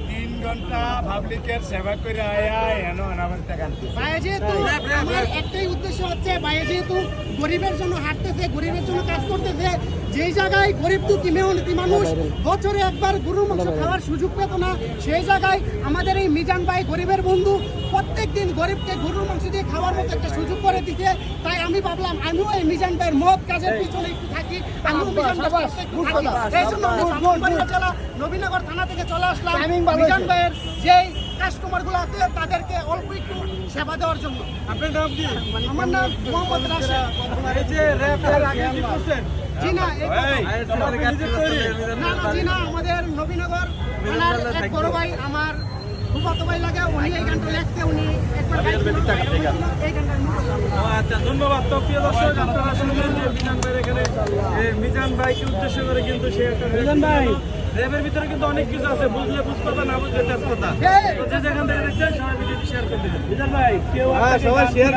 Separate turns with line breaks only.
তিন ঘন্টা পাবলিকের সেবা করে আয়া এনো আমার টাকা
যেহেতু আমার একটাই উদ্দেশ্য হচ্ছে ভাই যেহেতু গরিবের জন্য হাঁটতেছে, গরিবের জন্য কাজ করতেছে, যেই জায়গায় গরিব দুঃখী মেহনতি মানুষ বছরে একবার গরুর মাংস খাওয়ার সুযোগ পেত না, সেই জায়গায় আমাদের এই মিজান ভাই গরিবের বন্ধু প্রত্যেক দিন গরিবকে গরুর মাংস দিয়ে খাওয়ার মতো একটা সুযোগ করে দিতে। তাই আমি ভাবলাম আমিও এই মিজান ভাইয়ের মত কাজের পিছনে একটু থাকি, আমিও মিজান ভাইয়ের সাথে একটু থাকি। এই জন্য জেলা নবীনগর থানা থেকে চলে আসলাম মিজান ভাইয়ের যেই কাস্টমার গুলো আছে তাদেরকে অল্প একটু সেবা দেওয়ার জন্য।
আপনার নাম কি?
আমার নাম মোহাম্মদ রাশেদ। জি না, জি না, আমাদের নবীনগর থানার এক বড় ভাই, আমার ফুফাতো ভাই লাগে, উনি এই গানটা লেখতে, উনি একবার এই গানটা।
আচ্ছা, ধন্যবাদ। তো প্রিয় দর্শক, আপনারা শুনলেন যে মিজান ভাইয়ের এখানে মিজান ভাইকে উদ্দেশ্য করে কিন্তু সে একটা মিজান ভাই র্যাবের ভিতরে কিন্তু অনেক কিছু আছে, বুঝলে বুঝপাতা, না বুঝলে তেজপাতা। যে যেখান থেকে দেখছেন সবাই ভিডিওটি শেয়ার করে দেবেন। মিজান ভাই কেউ সবাই শেয়ার